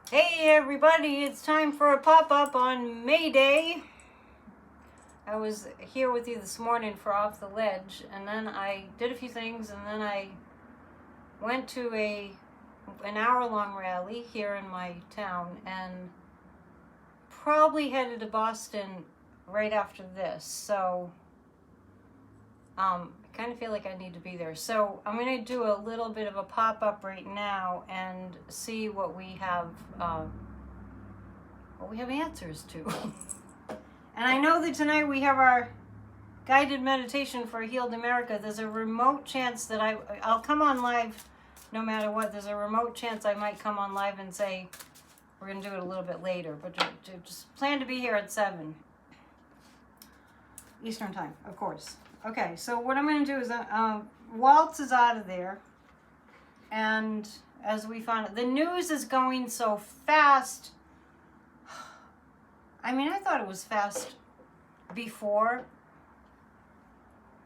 Hey everybody, it's time for a pop-up on May Day. I was here with you this morning for Off the Ledge, and then I did a few things, and then I went to an hour-long rally here in my town, and probably headed to Boston right after this. So I kind of feel like I need to be there. So I'm going to do a little bit of a pop-up right now and see what we have answers to. And I know that tonight we have our guided meditation for a healed America. There's a remote chance that I'll come on live no matter what. There's a remote chance I might come on live and say we're going to do it a little bit later, but just plan to be here at 7 Eastern time, of course. Okay, so what I'm going to do is Waltz is out of there, and as we found out, the news is going so fast. I mean, I thought it was fast before,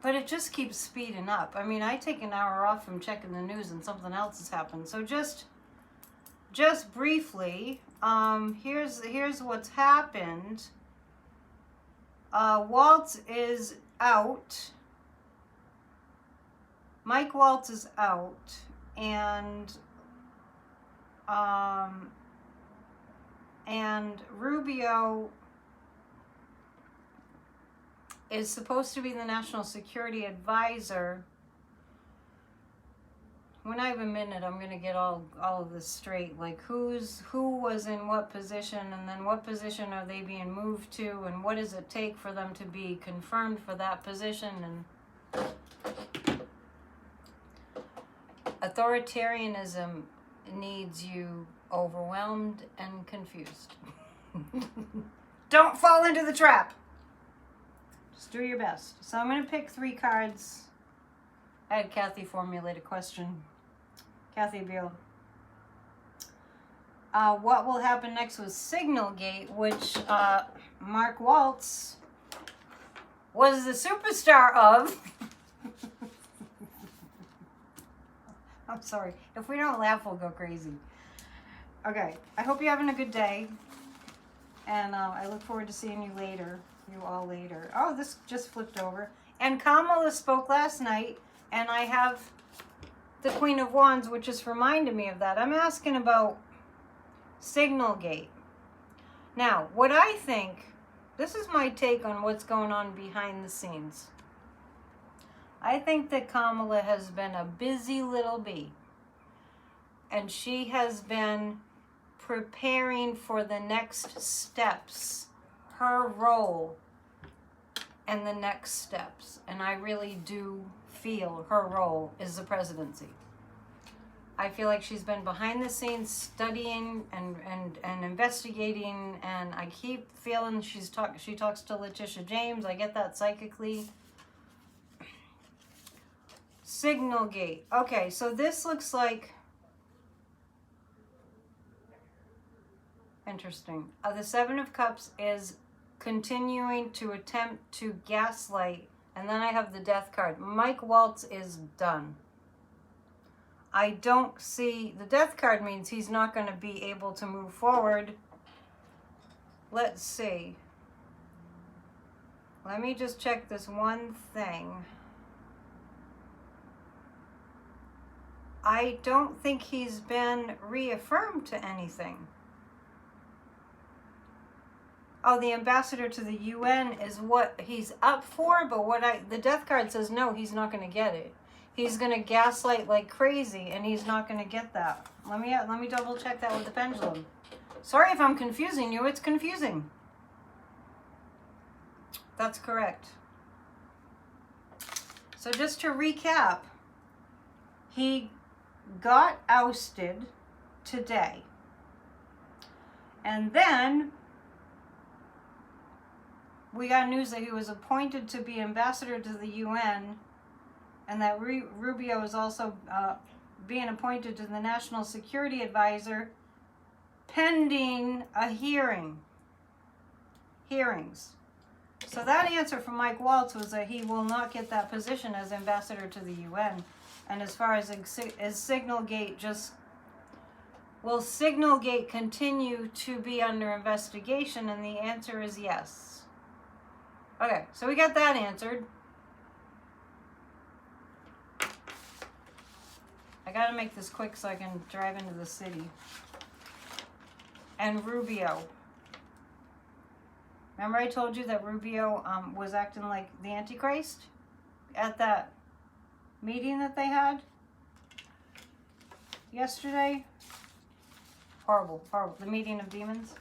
but it just keeps speeding up. I mean, I take an hour off from checking the news and something else has happened. So just briefly, here's what's happened. Waltz is out. Mike Waltz is out, and Rubio is supposed to be the national security advisor. When I have a minute, I'm going to get all of this straight, like who was in what position, and then what position are they being moved to, and what does it take for them to be confirmed for that position. And authoritarianism needs you overwhelmed and confused. Don't fall into the trap. Just do your best. So I'm going to pick 3 cards. I had Kathy formulate a question. Kathy Beal. What will happen next with SignalGate, which Mark Waltz was the superstar of. I'm sorry. If we don't laugh, we'll go crazy. Okay. I hope you're having a good day. And I look forward to seeing you all later. Oh, this just flipped over. And Kamala spoke last night, and I have the Queen of Wands, which just reminded me of that. I'm asking about SignalGate. Now, what I think, this is my take on what's going on behind the scenes. I think that Kamala has been a busy little bee, and she has been preparing for the next steps, her role and the next steps. And I really do feel her role is the presidency. I feel like she's been behind the scenes studying and investigating, and I keep feeling she talks to Letitia James. I get that psychically. SignalGate. Okay, so this looks like interesting. The 7 of Cups is continuing to attempt to gaslight, and then I have the Death card. Mike Waltz is done. I don't see, the Death card means he's not going to be able to move forward. Let's see. Let me just check this one thing. I don't think he's been reaffirmed to anything. Oh, the ambassador to the UN is what he's up for, but the Death card says no, he's not going to get it. He's going to gaslight like crazy, and he's not going to get that. Let me double check that with the pendulum. Sorry if I'm confusing you. It's confusing. That's correct. So just to recap, he got ousted today. And then we got news that he was appointed to be ambassador to the UN, and that Rubio is also being appointed to the National Security Advisor pending a hearings. So that answer from Mike Waltz was that he will not get that position as ambassador to the UN. And as far as SignalGate, just Will SignalGate continue to be under investigation? And the answer is yes. Okay, so we got that answered. I gotta make this quick so I can drive into the city. And Rubio. Remember I told you that Rubio was acting like the Antichrist at that meeting that they had yesterday? Horrible, horrible. The meeting of demons.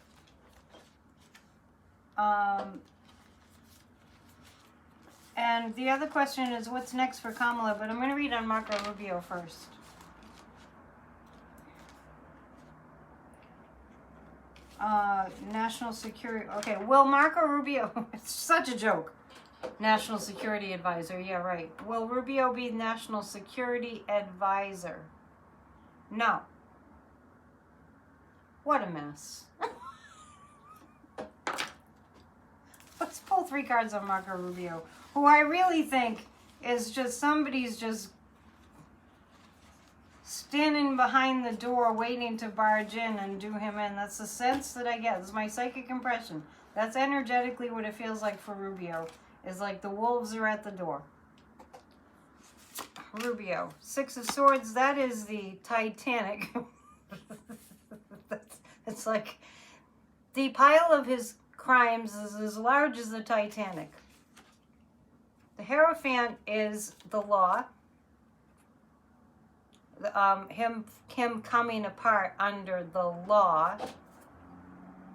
And the other question is what's next for Kamala? But I'm going to read on Marco Rubio first. National security. Okay, will Marco Rubio, it's such a joke. National security advisor. Yeah, right. Will Rubio be national security advisor? No. What a mess. Let's pull 3 cards on Marco Rubio, who I really think is just somebody's just standing behind the door waiting to barge in and do him in. That's the sense that I get. This is my psychic impression. That's energetically what it feels like for Rubio. Is like the wolves are at the door. Rubio. 6 of Swords. That is the Titanic. It's like the pile of his crimes is as large as the Titanic. The Hierophant is the law. Him coming apart under the law.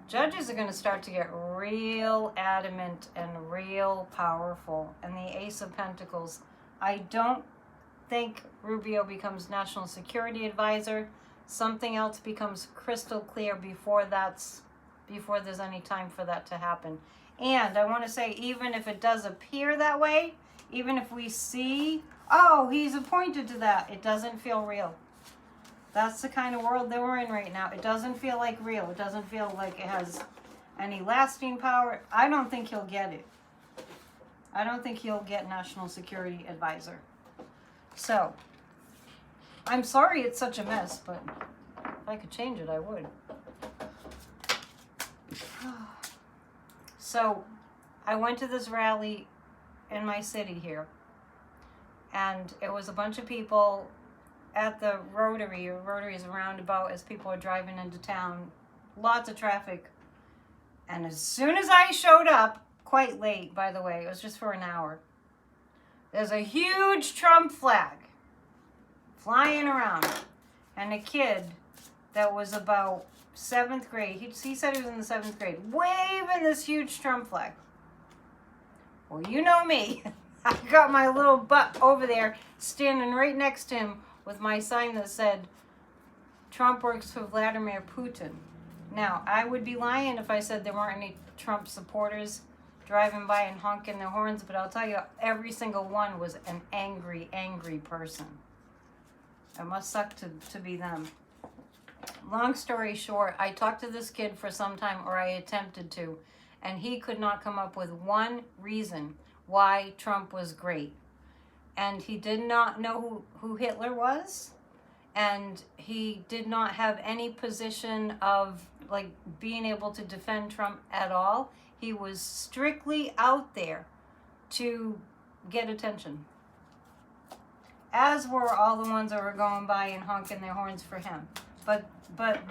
Judges are going to start to get real adamant and real powerful. And the Ace of Pentacles. I don't think Rubio becomes National Security Advisor. Something else becomes crystal clear before there's any time for that to happen. And I want to say, even if it does appear that way, even if we see, oh, he's appointed to that, it doesn't feel real. That's the kind of world that we're in right now. It doesn't feel like real. It doesn't feel like it has any lasting power. I don't think he'll get it. I don't think he'll get National Security Advisor. So, I'm sorry it's such a mess, but if I could change it, I would. So, I went to this rally in my city here, and it was a bunch of people at the Rotary. Rotary is a roundabout as people are driving into town. Lots of traffic. And as soon as I showed up, quite late, by the way, it was just for an hour, there's a huge Trump flag flying around. And a kid that was about 7th grade, he said he was in the 7th grade, waving this huge Trump flag. Well, you know me. I got my little butt over there, standing right next to him with my sign that said, Trump works for Vladimir Putin. Now, I would be lying if I said there weren't any Trump supporters driving by and honking their horns, but I'll tell you, every single one was an angry, angry person. It must suck to be them. Long story short, I talked to this kid for some time, or I attempted to, and he could not come up with one reason why Trump was great. And he did not know who Hitler was, and he did not have any position of like being able to defend Trump at all. He was strictly out there to get attention, as were all the ones that were going by and honking their horns for him. But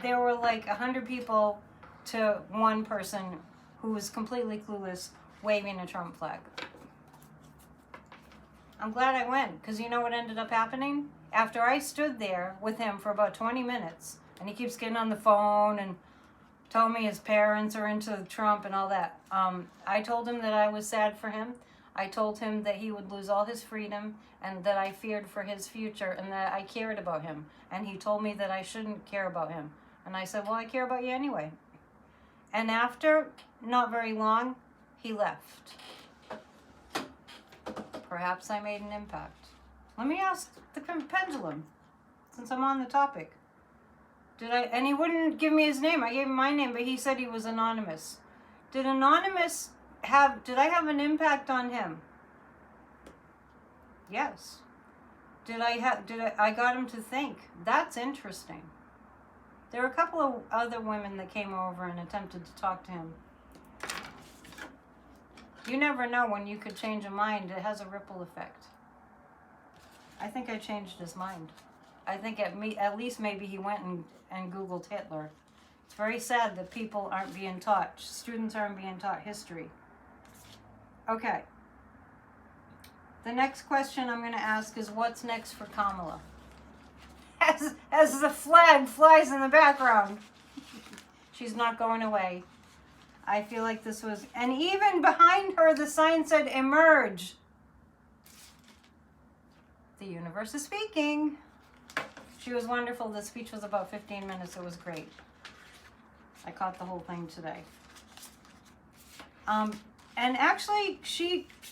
there were like 100 people to one person who was completely clueless waving a Trump flag. I'm glad I went, because you know what ended up happening? After I stood there with him for about 20 minutes, and he keeps getting on the phone and told me his parents are into Trump and all that. I told him that I was sad for him. I told him that he would lose all his freedom and that I feared for his future and that I cared about him. And he told me that I shouldn't care about him. And I said, well, I care about you anyway. And after not very long, he left. Perhaps I made an impact. Let me ask the pendulum, since I'm on the topic. And he wouldn't give me his name. I gave him my name, but he said he was anonymous. Did I have an impact on him? Yes. I got him to think. That's interesting. There were a couple of other women that came over and attempted to talk to him. You never know when you could change a mind. It has a ripple effect. I think I changed his mind. I think at least maybe he went and Googled Hitler. It's very sad that people aren't being taught, students aren't being taught history. Okay. The next question I'm going to ask is, what's next for Kamala? As the flag flies in the background. She's not going away. I feel like this was, and even behind her the sign said emerge. The universe is speaking. She was wonderful. The speech was about 15 minutes. It was great. I caught the whole thing today. And actually,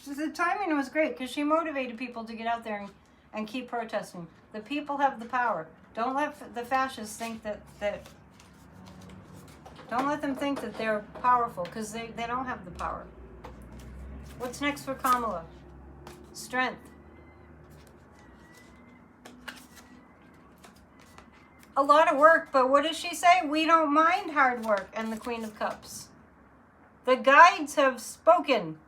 the timing was great because she motivated people to get out there and keep protesting. The people have the power. Don't let the fascists think that don't let them think that they're powerful, because they don't have the power. What's next for Kamala? Strength. A lot of work, but what does she say? We don't mind hard work. And the Queen of Cups. The guides have spoken.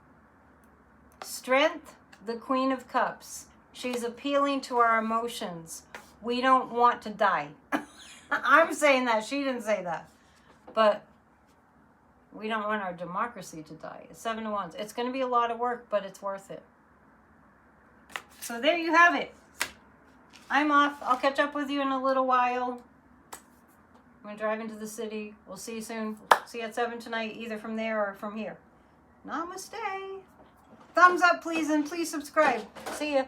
Strength, the Queen of Cups. She's appealing to our emotions. We don't want to die. I'm saying that. She didn't say that. But we don't want our democracy to die. It's 7 of Wands. It's going to be a lot of work, but it's worth it. So there you have it. I'm off. I'll catch up with you in a little while. I'm going to drive into the city. We'll see you soon. See you at 7 tonight, either from there or from here. Namaste. Thumbs up, please, and please subscribe. See ya.